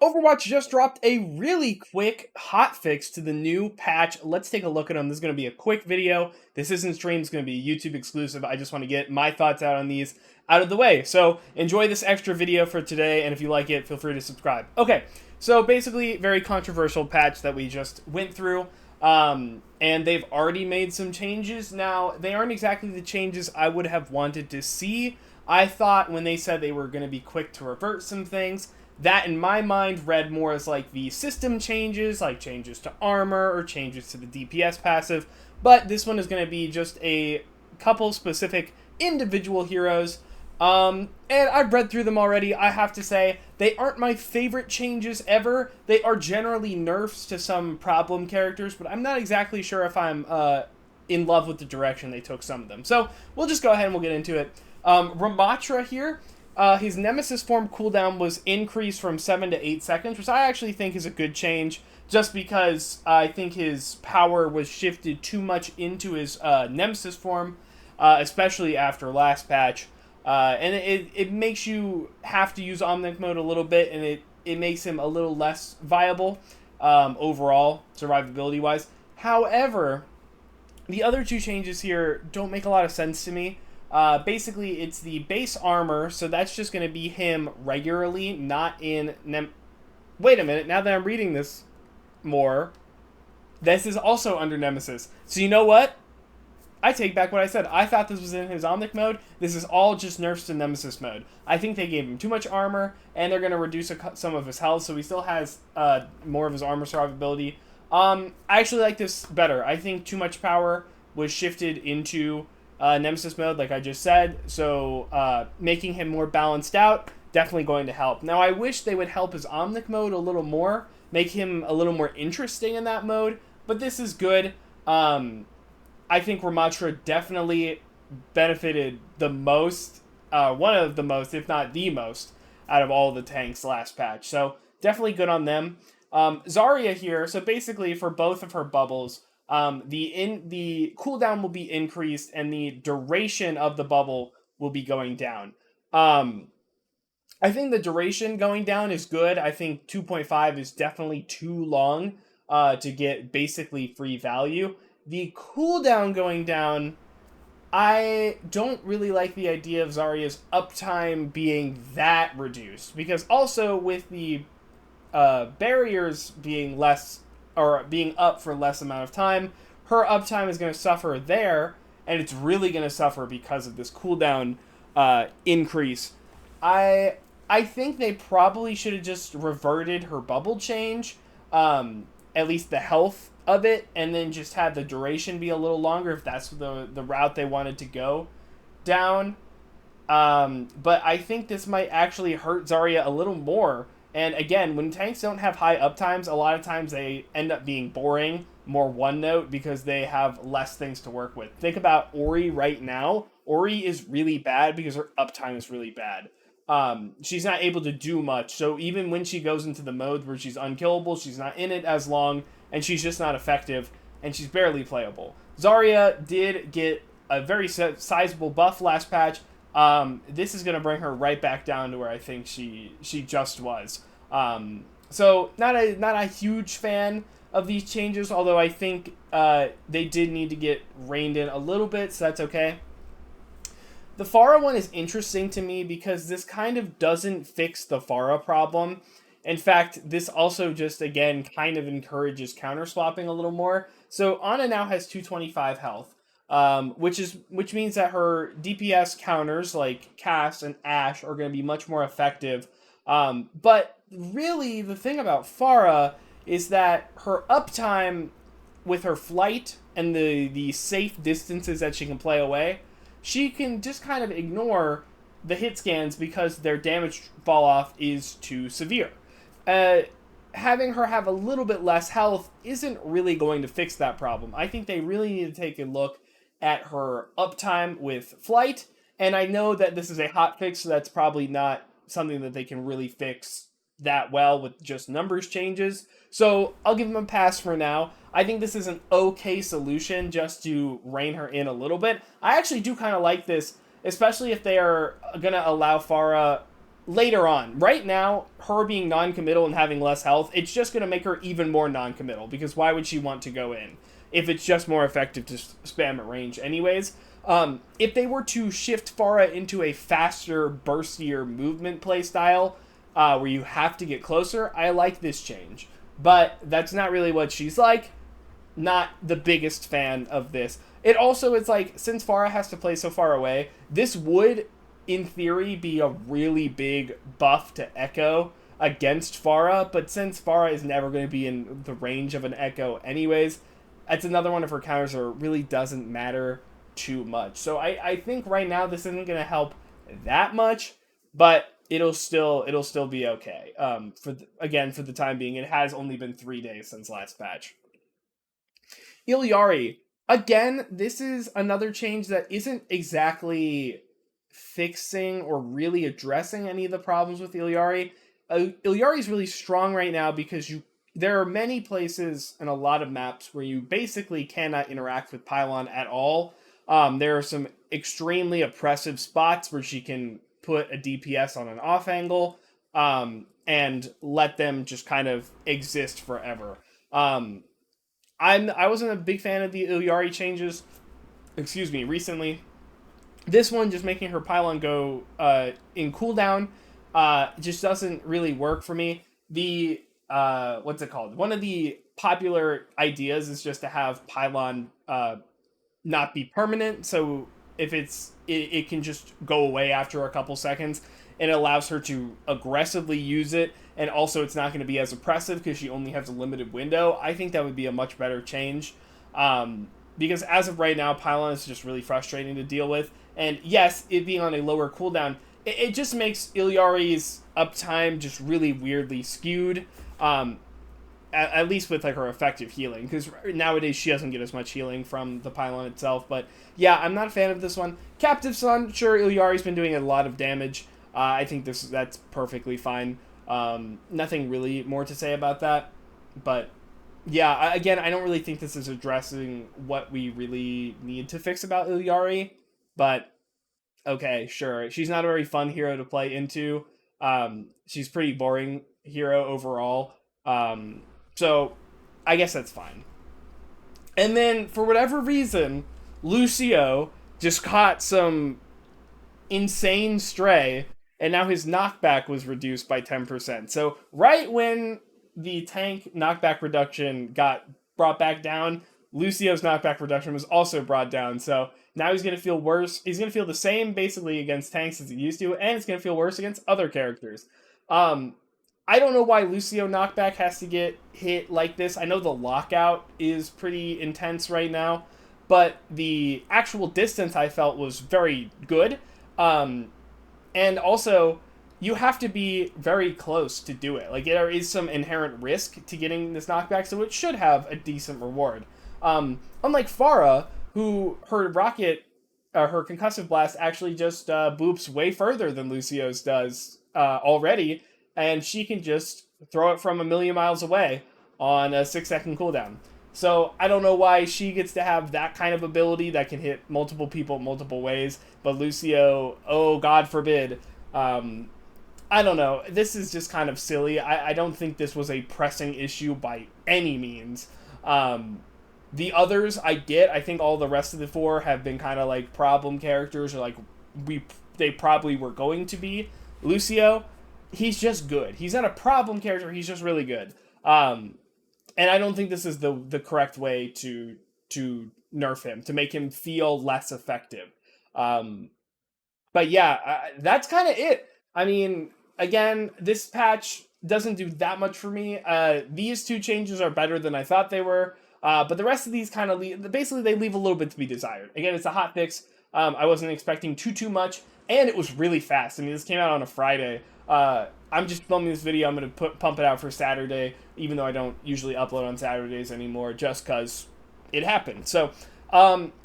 Overwatch just dropped a really quick hotfix to the new patch. Let's take a look at them. This is going to be a quick video. This isn't streamed. It's going to be a YouTube exclusive. I just want to get my thoughts out on these out of the way. So enjoy this extra video for today, and if you like it, feel free to subscribe. Okay, so basically, very controversial patch that we just went through. And they've already made some changes. Now, they aren't exactly the changes I would have wanted to see. I thought when they said they were going to be quick to revert some things, that in my mind read more as like the system changes, like changes to armor or changes to the DPS passive. But this one is going to be just a couple specific individual heroes. And I've read through them already. I have to say, they aren't my favorite changes ever. They are generally nerfs to some problem characters, but I'm not exactly sure if I'm in love with the direction they took some of them. So we'll just go ahead and we'll get into it. Ratra here. His Nemesis form cooldown was increased from 7 to 8 seconds, which I actually think is a good change, just because I think his power was shifted too much into his Nemesis form, especially after last patch. And it makes you have to use Omnic mode a little bit, and it makes him a little less viable overall, survivability-wise. However, the other two changes here don't make a lot of sense to me. Basically, it's the base armor, so that's just going to be him regularly, not in... Wait a minute, now that I'm reading this more, this is also under Nemesis. So you know what? I take back what I said. I thought this was in his Omnic mode. This is all just nerfs to Nemesis mode. I think they gave him too much armor, and they're going to reduce some of his health, so he still has more of his armor survivability. I actually like this better. I think too much power was shifted into... Nemesis mode, like I just said, so making him more balanced out, definitely going to help. Now, I wish they would help his Omnic mode a little more, make him a little more interesting in that mode, but this is good. I think Ramatra definitely benefited the most, one of the most, if not the most, out of all the tanks last patch, so definitely good on them. Zarya here, so basically for both of her bubbles, the cooldown will be increased and the duration of the bubble will be going down. I think the duration going down is good. I think 2.5 is definitely too long to get basically free value. The cooldown going down, I don't really like the idea of Zarya's uptime being that reduced, because also with the barriers being less or being up for less amount of time, her uptime is going to suffer there, and it's really going to suffer because of this cooldown increase. I think they probably should have just reverted her bubble change, at least the health of it, and then just had the duration be a little longer if that's the route they wanted to go down. But I think this might actually hurt Zarya a little more. And again, when tanks don't have high uptimes, a lot of times they end up being boring, more one note, because they have less things to work with. Think about Ori right now. Ori is really bad because her uptime is really bad. She's not able to do much, so even when she goes into the mode where she's unkillable, she's not in it as long, and she's just not effective, and she's barely playable. Zarya did get a very sizable buff last patch. This is going to bring her right back down to where I think she just was. So not a huge fan of these changes, although I think they did need to get reined in a little bit, so that's okay. The Fara one is interesting to me because this kind of doesn't fix the Fara problem. In fact, this also just, again, kind of encourages counter-swapping a little more. So Ana now has 225 health. Which means that her DPS counters like Cass and Ashe are going to be much more effective. But really, the thing about Fara is that her uptime with her flight and the safe distances that she can play away, she can just kind of ignore the hit scans because their damage fall off is too severe. Having her have a little bit less health isn't really going to fix that problem. I think they really need to take a look at her uptime with flight, and I know that this is a hotfix, so that's probably not something that they can really fix that well with just numbers changes, so I'll give them a pass for now. I think this is an okay solution just to rein her in a little bit. I actually do kind of like this, especially if they are going to allow Fara later on. Right now, her being non-committal and having less health, it's just going to make her even more non-committal, because why would she want to go in if it's just more effective to spam at range anyways? If they were to shift Fara into a faster, burstier movement playstyle, where you have to get closer, I like this change. But that's not really what she's like. Not the biggest fan of this. It also is like, since Fara has to play so far away, this would, in theory, be a really big buff to Echo against Fara, but since Fara is never going to be in the range of an Echo anyways, it's another one of her counters where it really doesn't matter too much. So I think right now this isn't going to help that much, but it'll still be okay. For the time being, it has only been 3 days since last patch. Illari, again, this is another change that isn't exactly fixing or really addressing any of the problems with Illari. Illari is really strong right now because there are many places and a lot of maps where you basically cannot interact with Pylon at all. There are some extremely oppressive spots where she can put a DPS on an off angle and let them just kind of exist forever. I wasn't a big fan of the Illari changes, recently. This one, just making her Pylon go in cooldown, just doesn't really work for me. The, what's it called? One of the popular ideas is just to have Pylon not be permanent, so if it can just go away after a couple seconds, and it allows her to aggressively use it, and also it's not going to be as oppressive because she only has a limited window. I think that would be a much better change, because as of right now, Pylon is just really frustrating to deal with, and yes, it being on a lower cooldown, it just makes Illari's uptime just really weirdly skewed, at least with like her effective healing, because nowadays she doesn't get as much healing from the Pylon itself. But yeah, I'm not a fan of this one. Captive Sun, sure, Illari's been doing a lot of damage. I think that's perfectly fine. Nothing really more to say about that. But yeah, again, I don't really think this is addressing what we really need to fix about Illari. But okay, sure. She's not a very fun hero to play into. She's pretty boring hero overall. So I guess that's fine. And then, for whatever reason, Lucio just caught some insane stray, and now his knockback was reduced by 10%. So right when the tank knockback reduction got brought back down, Lucio's knockback reduction was also brought down. So now he's going to feel worse. He's going to feel the same, basically, against tanks as he used to, and it's going to feel worse against other characters. I don't know why Lucio knockback has to get hit like this. I know the lockout is pretty intense right now, but the actual distance I felt was very good. And also, you have to be very close to do it. Like, there is some inherent risk to getting this knockback, so it should have a decent reward. Unlike Fara, who her rocket, her concussive blast actually just boops way further than Lucio's does already, and she can just throw it from a million miles away on a 6-second cooldown. So I don't know why she gets to have that kind of ability that can hit multiple people multiple ways, but Lucio, oh God forbid. I don't know. This is just kind of silly. I don't think this was a pressing issue by any means. The others I get. I think all the rest of the 4 have been kind of like problem characters, or like they probably were going to be. Lucio, he's just good. He's not a problem character. He's just really good. And I don't think this is the correct way to nerf him, to make him feel less effective. But yeah, that's kind of it. I mean, again, this patch doesn't do that much for me. These 2 changes are better than I thought they were. But the rest of these kind of basically they leave a little bit to be desired. Again, it's a hotfix. I wasn't expecting too much, and it was really fast. I mean, this came out on a Friday. I'm just filming this video. I'm going to pump it out for Saturday, even though I don't usually upload on Saturdays anymore, just because it happened. So,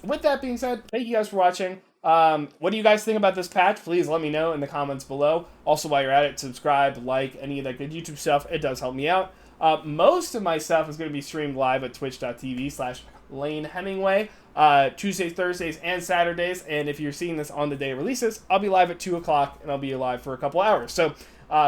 with that being said, thank you guys for watching. What do you guys think about this patch? Please let me know in the comments below. Also, while you're at it, subscribe, like, any of that good YouTube stuff. It does help me out. Most of my stuff is going to be streamed live at twitch.tv/ Lane Hemingway, Tuesdays, Thursdays, and Saturdays. And if you're seeing this on the day it releases, I'll be live at 2 o'clock, and I'll be live for a couple hours. So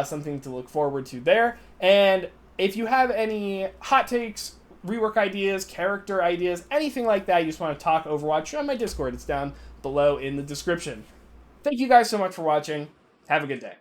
something to look forward to there. And if you have any hot takes, rework ideas, character ideas, anything like that, you just want to talk Overwatch, join my Discord. It's down below in the description. Thank you guys so much for watching. Have a good day.